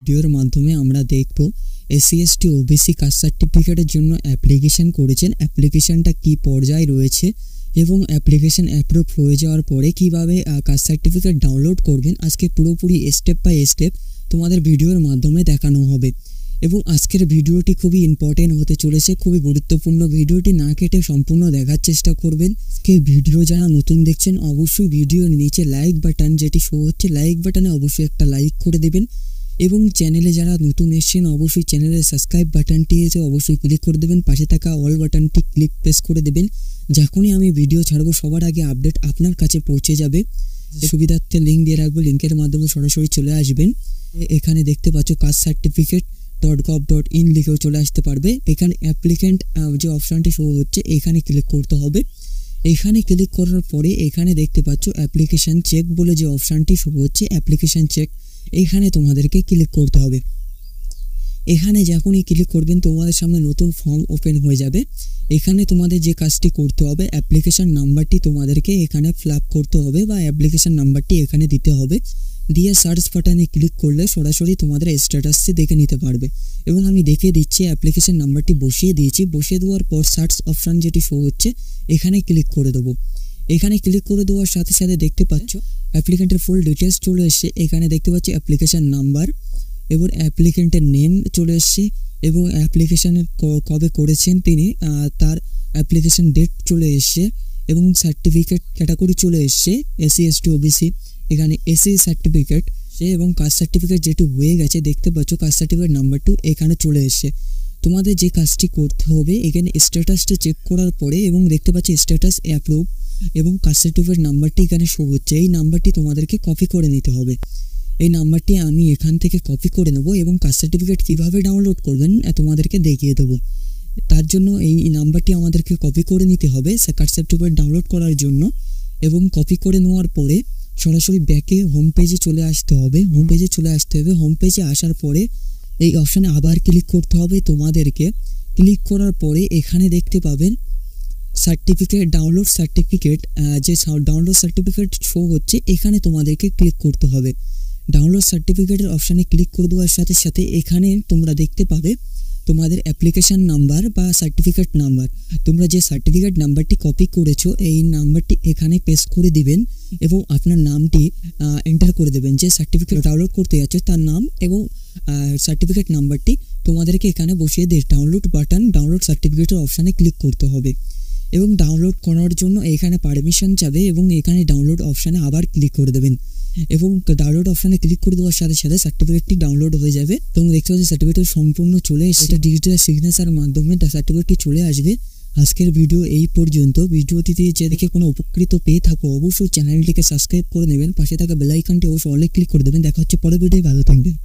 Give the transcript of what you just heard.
ভিডিওর মাধ্যমে আমরা দেখব এসসি এসটি ওবিসি কাস্ট সার্টিফিকেটের জন্য অ্যাপ্লিকেশন করেছেন, অ্যাপ্লিকেশনটা কি পর্যায়ে রয়েছে এবং অ্যাপ্লিকেশন অ্যাপ্রুভ হয়ে যাওয়ার পরে কিভাবে কাস্ট সার্টিফিকেট ডাউনলোড করবেন। আজকে পুরোপুরি স্টেপ বাই স্টেপ তোমাদের ভিডিওর মাধ্যমে দেখানো হবে এবং আজকের ভিডিওটি খুবই ইম্পর্টেন্ট হতে চলেছে, খুবই গুরুত্বপূর্ণ। ভিডিওটি না কেটে সম্পূর্ণ দেখার চেষ্টা করবেন। আজকে ভিডিও যারা নতুন দেখছেন অবশ্যই ভিডিওর নিচে লাইক বাটন যেটি শো হচ্ছে লাইক বাটনে অবশ্যই একটা লাইক করে দেবেন এবং চ্যানেলে যারা নতুন এসেছেন অবশ্যই চ্যানেলের সাবস্ক্রাইব বাটনটি অবশ্যই ক্লিক করে দেবেন, পাশে থাকা অল বাটনটি প্রেস করে দেবেন। যখনই আমি ভিডিও ছাড়বো সবার আগে আপডেট আপনার কাছে পৌঁছে যাবে। সুবিধার্থে লিঙ্ক দিয়ে রাখবো, লিঙ্কের মাধ্যমে সরাসরি চলে আসবেন। এখানে দেখতে পাচ্ছ কাস্ট সার্টিফিকেট .gov.in লিখেও চলে আসতে পারবে। এখানে অ্যাপ্লিক্যান্ট যে অপশানটি শো হচ্ছে এখানে ক্লিক করতে হবে। এখানে ক্লিক করার পরে এখানে দেখতে পাচ্ছ অ্যাপ্লিকেশান চেক বলে যে অপশানটি শো হচ্ছে অ্যাপ্লিকেশান চেক, এখানে তোমাদেরকে ক্লিক করতে হবে। এখানে যখনই ক্লিক করবেন তোমাদের সামনে নতুন ফর্ম ওপেন হয়ে যাবে। এখানে তোমাদের যে কাজটি করতে হবে অ্যাপ্লিকেশান নাম্বারটি তোমাদেরকে এখানে ফিল আপ করতে হবে বা অ্যাপ্লিকেশান নাম্বারটি এখানে দিতে হবে। দিয়ে সার্চ বাটনে ক্লিক করলে সরাসরি তোমাদের স্ট্যাটাসটি দেখে নিতে পারবে এবং আমি দেখে দিচ্ছি অ্যাপ্লিকেশান নাম্বারটি বসিয়ে দিয়েছি। বসিয়ে দেওয়ার পর সার্চ অপশান যেটি শো হচ্ছে এখানে ক্লিক করে দেবো। এখানে ক্লিক করে দেওয়ার সাথে সাথে দেখতে পাচ্ছ অ্যাপ্লিক্যান্টের ফুল ডিটেলস চলে এসছে। এখানে দেখতে পাচ্ছি অ্যাপ্লিকেশান নাম্বার এবং অ্যাপ্লিক্যান্টের নেম চলে এসছে এবং অ্যাপ্লিকেশানে কবে করেছেন তিনি তার অ্যাপ্লিকেশান ডেট চলে এসছে এবং সার্টিফিকেট ক্যাটাগরি চলে এসছে এসসি এসটি ওবিসি। এখানে এসসি সার্টিফিকেট এবং কাস্ট সার্টিফিকেট যেটি হয়ে গেছে দেখতে পাচ্ছ কাস্ট সার্টিফিকেট নাম্বারটিও এখানে চলে এসছে। তোমাদের যে কাজটি করতে হবে এখানে স্ট্যাটাসটা চেক করার পরে এবং দেখতে পাচ্ছি স্ট্যাটাস অ্যাপ্রুভ এবং কাস্ট সার্টিফিকেট নাম্বারটি এখানে শো হচ্ছে। এই নাম্বারটি তোমাদেরকে কপি করে নিতে হবে। এই নাম্বারটি আমি এখান থেকে কপি করে নেব এবং কাস্ট সার্টিফিকেট কীভাবে ডাউনলোড করবেন তোমাদেরকে দেখিয়ে দেবো। তার জন্য এই নাম্বারটি আমাদেরকে কপি করে নিতে হবে কাস্ট সার্টিফিকেট ডাউনলোড করার জন্য এবং কপি করে নেওয়ার পরে সরাসরি ব্যাকে হোম পেজে চলে আসতে হবে। হোম পেজে আসার পরে এই অপশানে আবার ক্লিক করতে হবে তোমাদেরকে। ক্লিক করার পরে এখানে দেখতে পাবেন সার্টিফিকেট ডাউনলোড সার্টিফিকেট যে ডাউনলোড সার্টিফিকেট শো হচ্ছে এখানে তোমাদেরকে ক্লিক করতে হবে। ডাউনলোড সার্টিফিকেটের অপশানে ক্লিক করে দেওয়ার সাথে সাথে এখানে তোমরা দেখতে পাবে তোমাদের অ্যাপ্লিকেশান নাম্বার বা সার্টিফিকেট নাম্বার। তোমরা যে সার্টিফিকেট নাম্বারটি কপি করেছো এই নাম্বারটি এখানে পেস্ট করে দিবেন এবং আপনার নামটি এন্টার করে দেবেন। যে সার্টিফিকেট ডাউনলোড করতে যাচ্ছ তার নাম এবং সার্টিফিকেট নাম্বারটি তোমাদেরকে এখানে বসিয়ে দিয়ে ডাউনলোড বাটন ডাউনলোড সার্টিফিকেটের অপশানে ক্লিক করতে হবে এবং ডাউনলোড করার জন্য এখানে পারমিশন চাবে এবং এখানে ডাউনলোড অপশানে আবার ক্লিক করে দেবেন এবং ডাউনলোড অপশানে ক্লিক করে দেওয়ার সাথে সাথে সার্টিফিকেটটি ডাউনলোড হয়ে যাবে। তোমরা দেখতে পাচ্ছ সার্টিফিকেট সম্পূর্ণ চলে এসে এটা ডিজিটাল সিগনেচারের মাধ্যমে সার্টিফিকেটটি চলে আসবে। আজকের ভিডিও এই পর্যন্ত। ভিডিওটি দিয়ে যে দেখে কোনো উপকৃত পেয়ে থাকো অবশ্যই চ্যানেলটিকে সাবস্ক্রাইব করে নেবেন, পাশে থাকা বেল আইকনটি অবশ্যই অলে ক্লিক করে দেবেন। দেখা হচ্ছে পরের ভিডিওয়, ভালো থাকবেন।